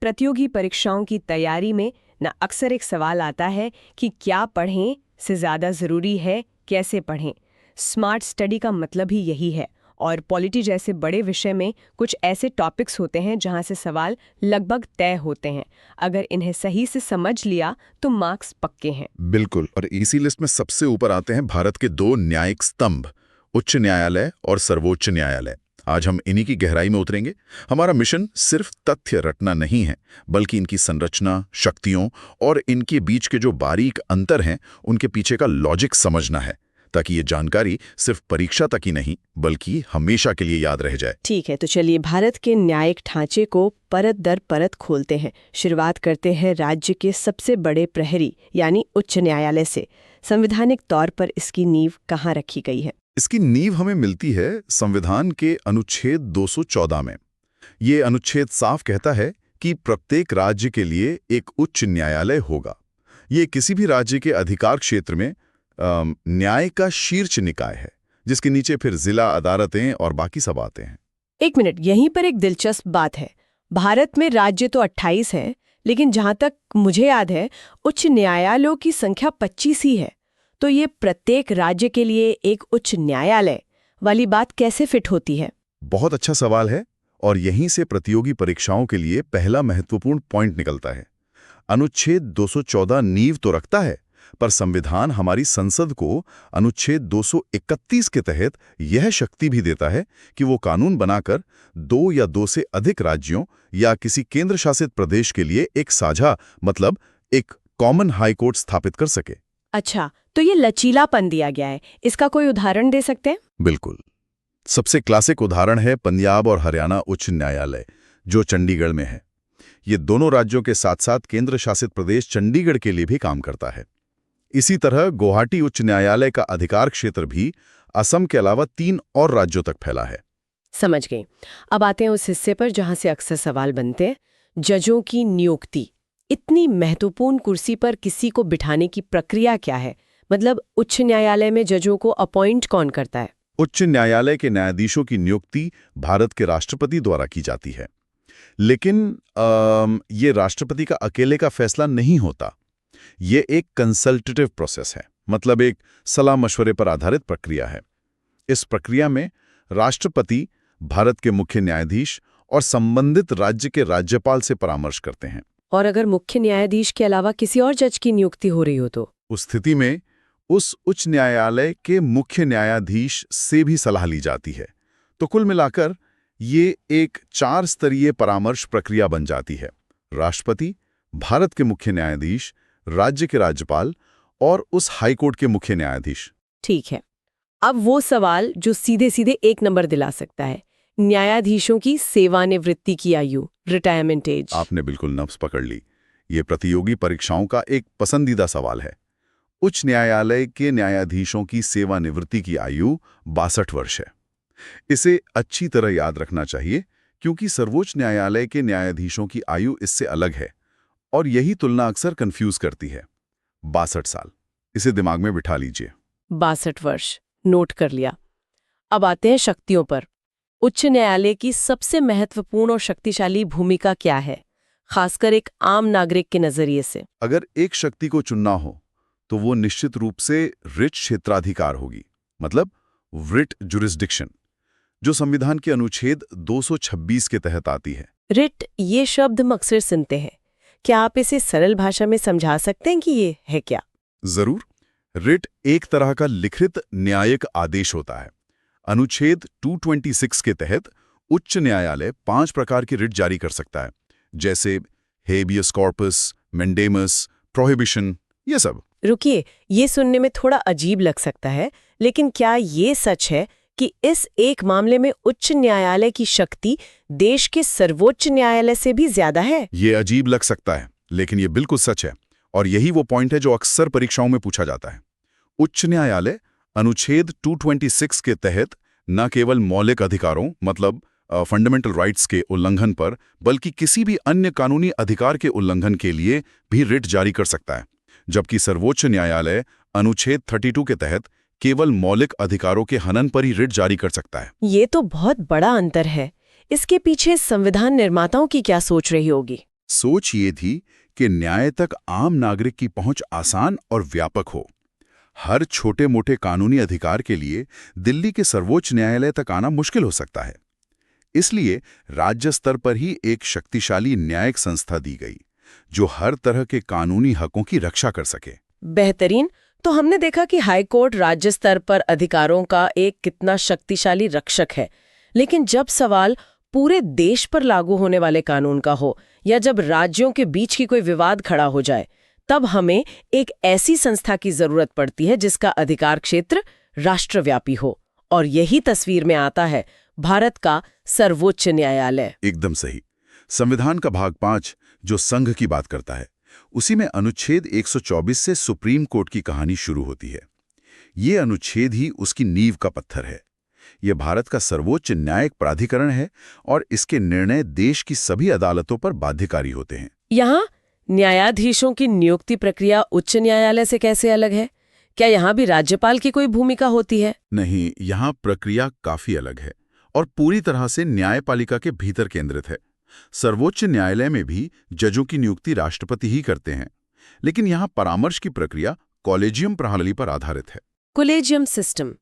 प्रतियोगी परीक्षाओं की तैयारी में ना अक्सर एक सवाल आता है कि क्या पढ़ें से ज़्यादा ज़रूरी है कैसे पढ़ें। स्मार्ट स्टडी का मतलब ही यही है। और पॉलिटी जैसे बड़े विषय में कुछ ऐसे टॉपिक्स होते हैं जहां से सवाल लगभग तय होते हैं। अगर इन्हें सही से समझ लिया तो मार्क्स पक्के हैं। बिल्कुल। और इसी लिस्ट में सबसे ऊपर आते हैं भारत के दो न्यायिक स्तंभ, उच्च न्यायालय और सर्वोच्च न्यायालय। आज हम इन्हीं की गहराई में उतरेंगे। हमारा मिशन सिर्फ तथ्य रटना नहीं है, बल्कि इनकी संरचना, शक्तियों और इनके बीच के जो बारीक अंतर हैं उनके पीछे का लॉजिक समझना है, ताकि ये जानकारी सिर्फ परीक्षा तक ही नहीं बल्कि हमेशा के लिए याद रह जाए। ठीक है, तो चलिए भारत के न्यायिक ढांचे को परत दर परत खोलते हैं। शुरुआत करते हैं राज्य के सबसे बड़े प्रहरी यानी उच्च न्यायालय से। संवैधानिक तौर पर इसकी नींव कहाँ रखी गई है? इसकी नींव हमें मिलती है संविधान के अनुच्छेद 214 में। ये अनुच्छेद साफ कहता है कि प्रत्येक राज्य के लिए एक उच्च न्यायालय होगा। ये किसी भी राज्य के अधिकार क्षेत्र में न्याय का शीर्ष निकाय है, जिसके नीचे फिर जिला अदालतें और बाकी सब आते हैं। एक मिनट, यहीं पर एक दिलचस्प बात है। भारत में राज्य तो 28 हैं, लेकिन जहां तक मुझे याद है उच्च न्यायालयों की संख्या 25 ही है। तो ये प्रत्येक राज्य के लिए एक उच्च न्यायालय वाली बात कैसे फिट होती है? बहुत अच्छा सवाल है, और यहीं से प्रतियोगी परीक्षाओं के लिए पहला महत्वपूर्ण पॉइंट निकलता है। अनुच्छेद 214 नींव तो रखता है, पर संविधान हमारी संसद को अनुच्छेद 231 के तहत यह शक्ति भी देता है कि वो कानून बनाकर 2 या 2 से अधिक राज्यों या किसी केंद्र शासित प्रदेश के लिए एक साझा मतलब एक कॉमन हाई कोर्ट स्थापित कर सके। अच्छा, तो ये लचीलापन दिया गया है। इसका कोई उदाहरण दे सकते हैं? बिल्कुल। सबसे क्लासिक उदाहरण है पंजाब और हरियाणा उच्च न्यायालय, जो चंडीगढ़ में है। ये दोनों राज्यों के साथ साथ केंद्र शासित प्रदेश चंडीगढ़ के लिए भी काम करता है। इसी तरह गुवाहाटी उच्च न्यायालय का अधिकार क्षेत्र भी असम के अलावा 3 और राज्यों तक फैला है। समझ गई। अब आते हैं उस हिस्से पर जहां से अक्सर सवाल बनते हैं, जजों की नियुक्ति। इतनी महत्वपूर्ण कुर्सी पर किसी को बिठाने की प्रक्रिया क्या है? मतलब उच्च न्यायालय में जजों को अपॉइंट कौन करता है? उच्च न्यायालय के न्यायाधीशों की नियुक्ति भारत के राष्ट्रपति द्वारा की जाती है, लेकिन ये राष्ट्रपति का अकेले का फैसला नहीं होता। ये एक कंसल्टेटिव प्रोसेस है, मतलब एक सलाह मशवरे पर आधारित प्रक्रिया है। इस प्रक्रिया में राष्ट्रपति भारत के मुख्य न्यायाधीश और संबंधित राज्य के राज्यपाल से परामर्श करते हैं। और अगर मुख्य न्यायाधीश के अलावा किसी और जज की नियुक्ति हो रही हो तो? उस स्थिति में उस उच्च न्यायालय के मुख्य न्यायाधीश से भी सलाह ली जाती है। तो कुल मिलाकर ये एक 4 स्तरीय परामर्श प्रक्रिया बन जाती है। राष्ट्रपति, भारत के मुख्य न्यायाधीश, राज्य के राज्यपाल और उस हाईकोर्ट के मुख्य न्यायाधीश। ठीक है। अब वो सवाल जो सीधे सीधे 1 नंबर दिला सकता है, न्यायाधीशों की सेवानिवृत्ति की आयु, रिटायरमेंट एज। आपने बिल्कुल नब्ज पकड़ ली। ये प्रतियोगी परीक्षाओं का एक पसंदीदा सवाल है। उच्च न्यायालय के न्यायाधीशों की सेवानिवृत्ति की आयु 62 वर्ष है। इसे अच्छी तरह याद रखना चाहिए, क्योंकि सर्वोच्च न्यायालय के न्यायाधीशों की आयु इससे अलग है, और यही तुलना अक्सर कंफ्यूज करती है। 62 साल, इसे दिमाग में बिठा लीजिए। 62 वर्ष, नोट कर लिया। अब आते हैं शक्तियों पर। उच्च न्यायालय की सबसे महत्वपूर्ण और शक्तिशाली भूमिका क्या है, खासकर एक आम नागरिक के नजरिए से? अगर एक शक्ति को चुनना हो तो वो निश्चित रूप से रिट क्षेत्राधिकार होगी, मतलब रिट जुरिस्डिक्शन, जो संविधान के अनुच्छेद 226 के तहत आती है। रिट, ये शब्द हम अक्सर सुनते हैं। क्या आप इसे सरल भाषा में समझा सकते हैं कि ये है क्या? जरूर। रिट एक तरह का लिखित न्यायिक आदेश होता है। अनुच्छेद 226 के तहत उच्च न्यायालय 5 प्रकार की रिट जारी कर सकता है, जैसे हेबियस कॉर्पस, मेंडेमस, प्रोहिबिशन, ये सब। रुकिए, ये सुनने में थोड़ा अजीब लग सकता है, लेकिन क्या ये सच है कि इस एक मामले में उच्च न्यायालय की शक्ति देश के सर्वोच्च न्यायालय से भी ज्यादा है? ये अजीब लग सकता है, लेकिन ये बिल्कुल सच है, और यही वो पॉइंट है जो अक्सर परीक्षाओं में पूछा जाता है। उच्च न्यायालय अनुच्छेद 226 के तहत न केवल मौलिक अधिकारों मतलब फंडामेंटल राइट्स के उल्लंघन पर, बल्कि किसी भी अन्य कानूनी अधिकार के उल्लंघन के लिए भी रिट जारी कर सकता है, जबकि सर्वोच्च न्यायालय अनुच्छेद 32 के तहत केवल मौलिक अधिकारों के हनन पर ही रिट जारी कर सकता है। ये तो बहुत बड़ा अंतर है। इसके पीछे संविधान निर्माताओं की क्या सोच रही होगी? सोच ये थी कि न्याय तक आम नागरिक की पहुंच आसान और व्यापक हो। हर छोटे मोटे कानूनी अधिकार के लिए दिल्ली के सर्वोच्च न्यायालय तक आना मुश्किल हो सकता है। इसलिए राज्य स्तर पर ही एक शक्तिशाली न्यायिक संस्था दी गई, जो हर तरह के कानूनी हकों की रक्षा कर सके। बेहतरीन। तो हमने देखा कि हाईकोर्ट राज्य स्तर पर अधिकारों का एक कितना शक्तिशाली रक्षक है, लेकिन जब सवाल पूरे देश पर लागू होने वाले कानून का हो या जब राज्यों के बीच की कोई विवाद खड़ा हो जाए, तब हमें एक ऐसी संस्था की जरूरत पड़ती है जिसका अधिकार क्षेत्र राष्ट्रव्यापी हो। और यही तस्वीर में आता है भारत का सर्वोच्च न्यायालय। एकदम सही। संविधान का भाग 5 जो संघ की बात करता है, उसी में अनुच्छेद 124 से सुप्रीम कोर्ट की कहानी शुरू होती है। ये अनुच्छेद ही उसकी नींव का पत्थर है। यह भारत का सर्वोच्च न्यायिक प्राधिकरण है और इसके निर्णय देश की सभी अदालतों पर बाध्यकारी होते हैं। यहाँ न्यायाधीशों की नियुक्ति प्रक्रिया उच्च न्यायालय से कैसे अलग है? क्या यहाँ भी राज्यपाल की कोई भूमिका होती है? नहीं, यहाँ प्रक्रिया काफी अलग है और पूरी तरह से न्यायपालिका के भीतर केंद्रित है। सर्वोच्च न्यायालय में भी जजों की नियुक्ति राष्ट्रपति ही करते हैं, लेकिन यहाँ परामर्श की प्रक्रिया कॉलेजियम प्रणाली पर आधारित है। कॉलेजियम सिस्टम,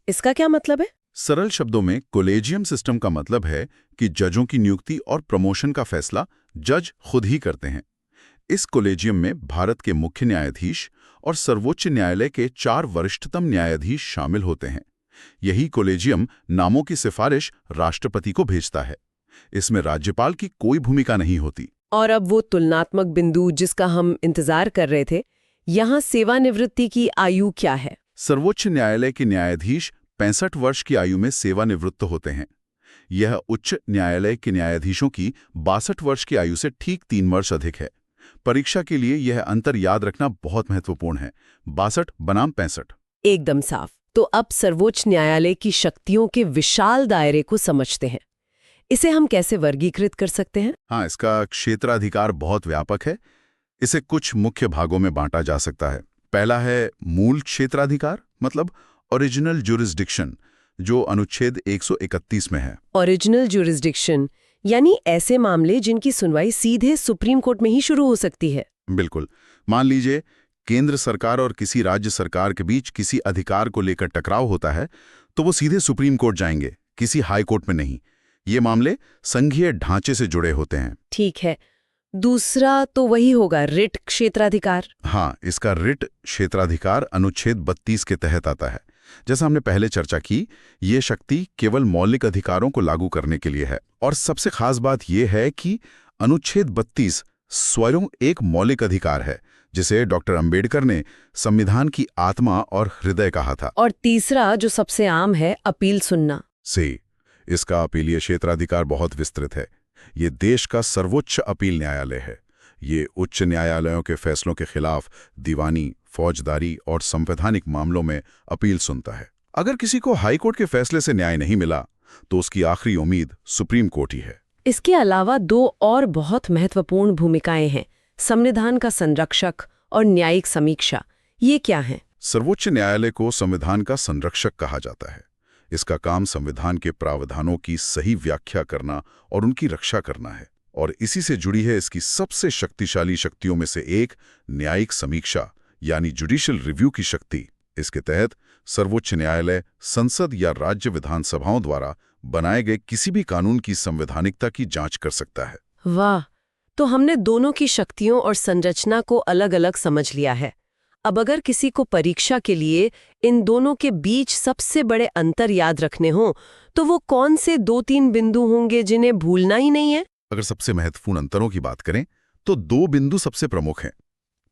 इसका क्या मतलब है? सरल शब्दों में कॉलेजियम सिस्टम का मतलब है कि जजों की नियुक्ति और प्रमोशन का फैसला जज खुद ही करते हैं। इस कॉलेजियम में भारत के मुख्य न्यायाधीश और सर्वोच्च न्यायालय के 4 वरिष्ठतम न्यायाधीश शामिल होते हैं। यही कॉलेजियम नामों की सिफारिश राष्ट्रपति को भेजता है। इसमें राज्यपाल की कोई भूमिका नहीं होती। और अब वो तुलनात्मक बिंदु जिसका हम इंतजार कर रहे थे, यहाँ सेवानिवृत्ति की आयु क्या है? सर्वोच्च न्यायालय के न्यायाधीश 65 वर्ष की आयु में सेवानिवृत्त होते हैं। यह उच्च न्यायालय के न्यायाधीशों की 62 वर्ष की आयु से ठीक 3 वर्ष अधिक है। परीक्षा के लिए यह अंतर याद रखना बहुत महत्वपूर्ण है, 62 बनाम 65। एकदम साफ। तो अब सर्वोच्च न्यायालय की शक्तियों के विशाल दायरे को समझते हैं। इसे हम कैसे वर्गीकृत कर सकते हैं? हाँ, इसका क्षेत्राधिकार बहुत व्यापक है। इसे कुछ मुख्य भागों में बांटा जा सकता है। पहला है मूल क्षेत्राधिकार, मतलब ओरिजिनल ज्यूरिसडिक्शन, जो अनुच्छेद 131 में है। ओरिजिनल ज्यूरिसडिक्शन यानी ऐसे मामले जिनकी सुनवाई सीधे सुप्रीम कोर्ट में ही शुरू हो सकती है। बिल्कुल। मान लीजिए केंद्र सरकार और किसी राज्य सरकार के बीच किसी अधिकार को लेकर टकराव होता है, तो वो सीधे सुप्रीम कोर्ट जाएंगे, किसी हाई कोर्ट में नहीं। ये मामले संघीय ढांचे से जुड़े होते हैं। ठीक है। दूसरा तो वही होगा, रिट क्षेत्राधिकार। हाँ, इसका रिट क्षेत्राधिकार अनुच्छेद 32 के तहत आता है। जैसा हमने पहले चर्चा की, ये शक्ति केवल मौलिक अधिकारों को लागू करने के लिए है। और सबसे खास बात यह है कि अनुच्छेद 32 स्वयं एक मौलिक अधिकार है, जिसे डॉक्टर अंबेडकर ने संविधान की आत्मा और हृदय कहा था। और तीसरा जो सबसे आम है, अपील सुनना। इसका अपीलीय क्षेत्राधिकार बहुत विस्तृत है। ये देश का सर्वोच्च अपील न्यायालय है। ये उच्च न्यायालयों के फैसलों के खिलाफ दीवानी, फौजदारी और संवैधानिक मामलों में अपील सुनता है। अगर किसी को हाईकोर्ट के फैसले से न्याय नहीं मिला, तो उसकी आखिरी उम्मीद सुप्रीम कोर्ट ही है। इसके अलावा 2 और बहुत महत्वपूर्ण भूमिकाएं हैं, संविधान का संरक्षक और न्यायिक समीक्षा। ये क्या है? सर्वोच्च न्यायालय को संविधान का संरक्षक कहा जाता है। इसका काम संविधान के प्रावधानों की सही व्याख्या करना और उनकी रक्षा करना है। और इसी से जुड़ी है इसकी सबसे शक्तिशाली शक्तियों में से एक, न्यायिक समीक्षा यानी जुडिशियल रिव्यू की शक्ति। इसके तहत सर्वोच्च न्यायालय संसद या राज्य विधानसभाओं द्वारा बनाए गए किसी भी कानून की संवैधानिकता की जांच कर सकता है। वाह! तो हमने दोनों की शक्तियों और संरचना को अलग अलग समझ लिया है। अब अगर किसी को परीक्षा के लिए इन दोनों के बीच सबसे बड़े अंतर याद रखने हों, तो वो कौन से 2-3 बिंदु होंगे जिन्हें भूलना ही नहीं है? अगर सबसे महत्वपूर्ण अंतरों की बात करें, तो 2 बिंदु सबसे प्रमुख हैं।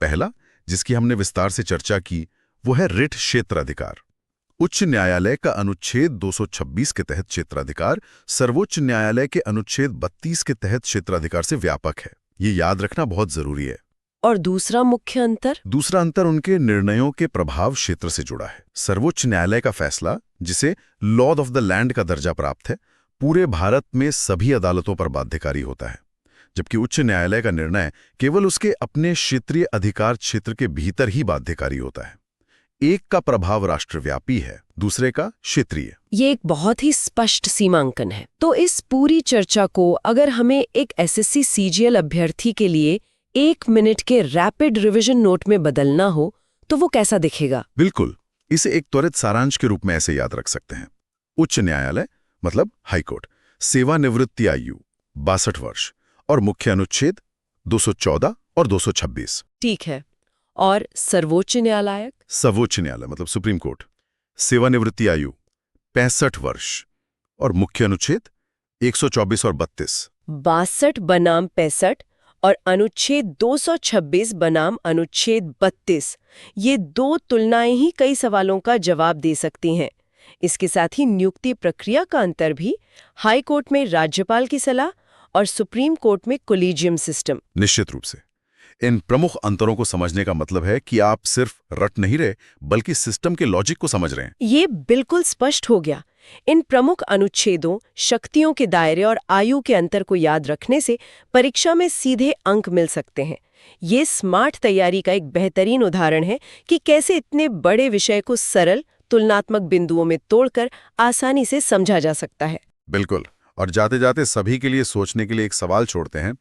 पहला, जिसकी हमने विस्तार से चर्चा की, वो है रिट क्षेत्राधिकार। उच्च न्यायालय का अनुच्छेद 226 के तहत क्षेत्राधिकार सर्वोच्च न्यायालय के अनुच्छेद 32 के तहत क्षेत्राधिकार से व्यापक है। ये याद रखना बहुत जरूरी है। और दूसरा मुख्य अंतर? दूसरा अंतर उनके निर्णयों के प्रभाव क्षेत्र से जुड़ा है। सर्वोच्च न्यायालय का फैसला, जिसे लॉ ऑफ द लैंड का दर्जा प्राप्त है, पूरे भारत में सभी अदालतों पर बाध्यकारी होता है, जबकि उच्च न्यायालय का निर्णय केवल उसके अपने क्षेत्रीय अधिकार क्षेत्र के भीतर ही बाध्यकारी होता है। एक का प्रभाव राष्ट्रव्यापी है, दूसरे का क्षेत्रीय। ये एक बहुत ही स्पष्ट सीमांकन है। तो इस पूरी चर्चा को अगर हमें एक एसएससी सीजीएल अभ्यर्थी के लिए 1 मिनट के रैपिड रिवीजन नोट में बदलना हो तो वो कैसा दिखेगा? बिल्कुल, इसे एक त्वरित सारांश के रूप में ऐसे याद रख सकते हैं। उच्च न्यायालय मतलब हाईकोर्ट, सेवानिवृत्ति आयु 62 वर्ष और मुख्य अनुच्छेद 214 और 226। ठीक है। और सर्वोच्च न्यायालय? सर्वोच्च न्यायालय मतलब सुप्रीम कोर्ट, सेवानिवृत्ति आयु 65 वर्ष और मुख्य अनुच्छेद 124 और 32। 62 बनाम 65 और अनुच्छेद 226 बनाम अनुच्छेद 32, ये दो तुलनाएं ही कई सवालों का जवाब दे सकती हैं। इसके साथ ही नियुक्ति प्रक्रिया का अंतर भी, हाई कोर्ट में राज्यपाल की सलाह और सुप्रीम कोर्ट में कोलिजियम सिस्टम। निश्चित रूप से इन प्रमुख अंतरों को समझने का मतलब है कि आप सिर्फ रट नहीं रहे बल्कि सिस्टम के लॉजिक को समझ रहे हैं। ये बिल्कुल स्पष्ट हो गया। इन प्रमुख अनुच्छेदों, शक्तियों के दायरे और आयु के अंतर को याद रखने से परीक्षा में सीधे अंक मिल सकते हैं। ये स्मार्ट तैयारी का एक बेहतरीन उदाहरण है कि कैसे इतने बड़े विषय को सरल तुलनात्मक बिंदुओं में तोड़कर आसानी से समझा जा सकता है। बिल्कुल। और जाते जाते सभी के लिए सोचने के लिए एक सवाल छोड़ते हैं।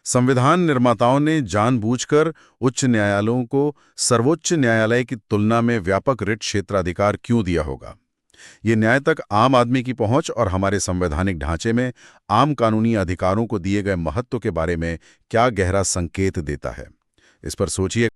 संविधान निर्माताओं ने जानबूझकर उच्च न्यायालयों को सर्वोच्च न्यायालय की तुलना में व्यापक रिट क्षेत्राधिकार क्यों दिया होगा? ये न्याय तक आम आदमी की पहुंच और हमारे संवैधानिक ढांचे में आम कानूनी अधिकारों को दिए गए महत्व के बारे में क्या गहरा संकेत देता है? इस पर सोचिए।